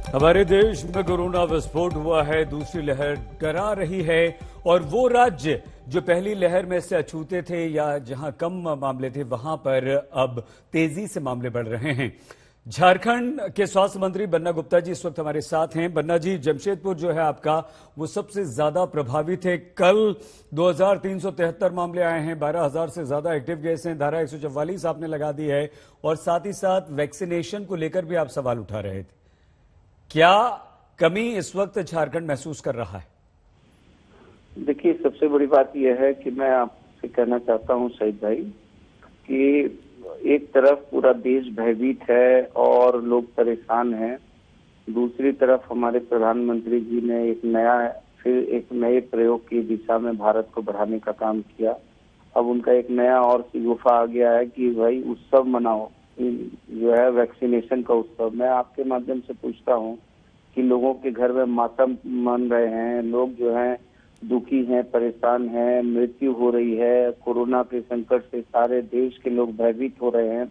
हमारे देश में कोरोना विस्फोट हुआ है, दूसरी लहर डरा रही है और वो राज्य जो पहली लहर में से अछूते थे या जहां कम मामले थे वहां पर अब तेजी से मामले बढ़ रहे हैं। झारखंड के स्वास्थ्य मंत्री बन्ना गुप्ता जी इस वक्त हमारे साथ हैं। बन्ना जी, जमशेदपुर जो है आपका वो सबसे ज्यादा प्रभावित है। कल 2373 मामले आए हैं, 12,000 से ज्यादा एक्टिव केस हैं, धारा 144 आपने लगा दी है और साथ ही साथ वैक्सीनेशन को लेकर भी आप सवाल उठा रहे थे। क्या कमी इस वक्त झारखंड महसूस कर रहा है? देखिए, सबसे बड़ी बात यह है कि मैं आपसे कहना चाहता हूं शहीद भाई कि एक तरफ पूरा देश भयभीत है और लोग परेशान हैं, दूसरी तरफ हमारे प्रधानमंत्री जी ने एक नए प्रयोग की दिशा में भारत को बढ़ाने का काम किया। अब उनका एक नया और शिगुफा आ गया है कि भाई उत्सव मनाओ, जो है वैक्सीनेशन का उत्सव। मैं आपके माध्यम से पूछता हूं कि लोगों के घर में मातम मन रहे हैं, लोग जो हैं दुखी हैं, परेशान हैं, मृत्यु हो रही है, कोरोना के संकट से सारे देश के लोग भयभीत हो रहे हैं।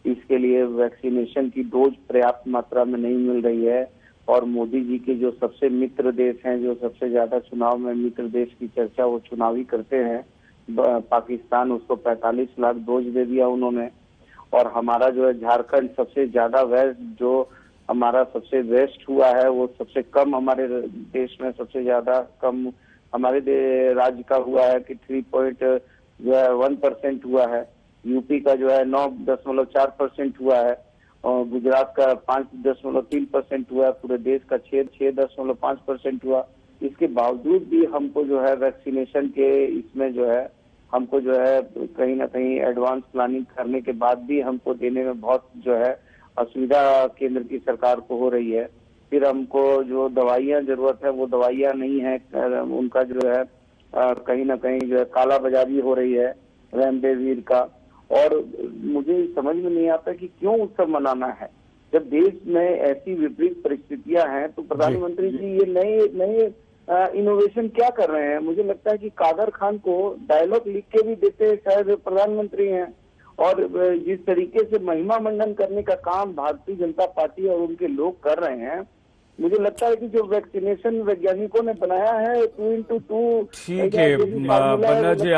इसके लिए वैक्सीनेशन की डोज पर्याप्त मात्रा में नहीं मिल रही है और मोदी जी के जो सबसे मित्र देश हैं, जो सबसे ज्यादा चुनाव में मित्र देश की चर्चा वो चुनावी करते हैं, पाकिस्तान, उसको 45 लाख डोज दे दिया उन्होंने। और हमारा जो है झारखंड सबसे ज्यादा हमारा सबसे वेस्ट हुआ है, वो सबसे कम हमारे देश में सबसे ज्यादा कम हमारे राज्य का हुआ है कि 3.1% हुआ है। यूपी का जो है 9.4% हुआ है और गुजरात का 5.3% हुआ है। पूरे देश का 6.5% हुआ। इसके बावजूद भी हमको जो है वैक्सीनेशन के इसमें जो है हमको जो है कहीं ना कहीं एडवांस प्लानिंग करने के बाद भी हमको देने में बहुत जो है असुविधा केंद्र की सरकार को हो रही है। फिर हमको जो दवाइयां जरूरत है वो दवाइयां नहीं है, उनका जो है कहीं ना कहीं जो है काला बाजारी हो रही है रेमडेसिविर का। और मुझे समझ में नहीं आता कि क्यों उत्सव मनाना है जब देश में ऐसी विपरीत परिस्थितियां हैं। तो प्रधानमंत्री जी ये नए इनोवेशन क्या कर रहे हैं? मुझे लगता है कि कादर खान को डायलॉग लिख के भी देते शायद प्रधानमंत्री हैं। और जिस तरीके से महिमा मंडन करने का काम भारतीय जनता पार्टी और उनके लोग कर रहे हैं, मुझे लगता है कि जो वैक्सीनेशन वैज्ञानिकों ने बनाया है 2x2 ठीक है बन्ना जी,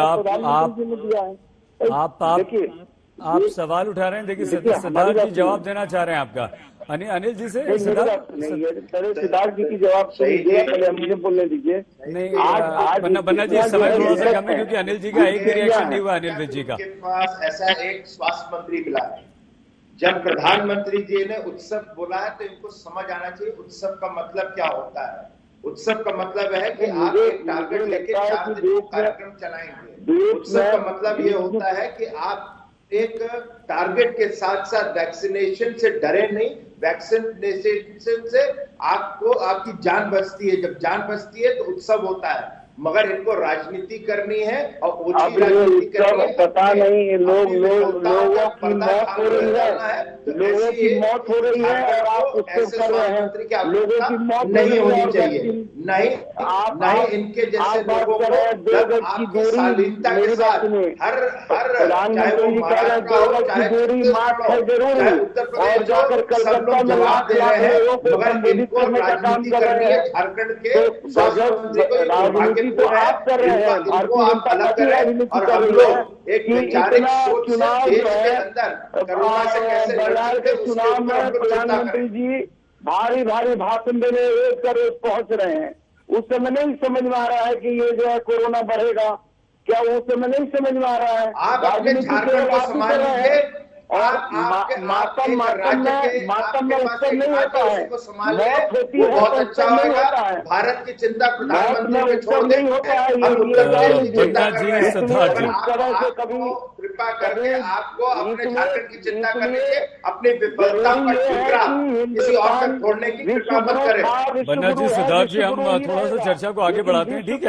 आप सवाल उठा रहे हैं। देखिए सिद्धार्थ जी जवाब देना चाह रहे हैं आपका। अनिल जी से सिद्धार्थ जी की जवाब पहले मुझे बोलने दीजिए। नहीं बन्ना जी समय थोड़ा सा कम है क्योंकि अनिल जी का एक भी रिएक्शन नहीं हुआ। अनिल विज जी का पास ऐसा एक स्वास्थ्य मंत्री मिला है। जब प्रधानमंत्री जी ने उत्सव बोला है तो इनको समझ आना चाहिए उत्सव का मतलब क्या होता है। उत्सव का मतलब है कि आप एक टारगेट लेके 4 दिन कार्यक्रम चलाएंगे। उत्सव का मतलब ये होता है कि आप एक टारगेट के साथ साथ वैक्सीनेशन से डरे नहीं, वैक्सीनेशन से आपको आपकी जान बचती है। जब जान बचती है तो उत्सव होता है, मगर इनको राजनीति करनी है और ओछी राजनीति करनी है। पता नहीं लोगों की मौत हो रही है, लोगों की मौत हो रही है और आप उसको कर रहे हैं। लोगों की मौत नहीं होनी चाहिए, नहीं इनके जैसे लोगों को आपकी शालीनता के साथ हर चाहे वो महाराष्ट्र हो चाहे उत्तर प्रदेश हो, सब लोग जवाब दे रहे हैं, मगर इनको राजनीति करनी है। झारखंड के स्वास्थ्य मंत्री को तो आप कर रहे हैं, भारतीय जनता पार्टी राजनीति कर रही है कि इतना चुनाव जो है बंगाल के चुनाव में प्रधानमंत्री जी भारी भाषण देने रोज का रोज पहुंच रहे हैं। उस समय नहीं समझ में आ रहा है कि ये जो है कोरोना बढ़ेगा, क्या उस समय नहीं समझ में आ रहा है? आप अपने झारखंड को संभाल लीजिए और मातम में उत्सव नहीं होता है, मौत होती है बहुत अच्छा होगा। भारत की चिंता प्रधानमंत्री पे छोड़ दें, कृपा करके आपको अपने झारखंड की चिंता करनी चाहिए। अपनी विफलता पर ठुकरा किसी और तक छोड़ने की कृपा मत करें। बन्ना जी, सिद्धार्थ जी, हम थोड़ा सा चर्चा को आगे बढ़ाते हैं, ठीक है?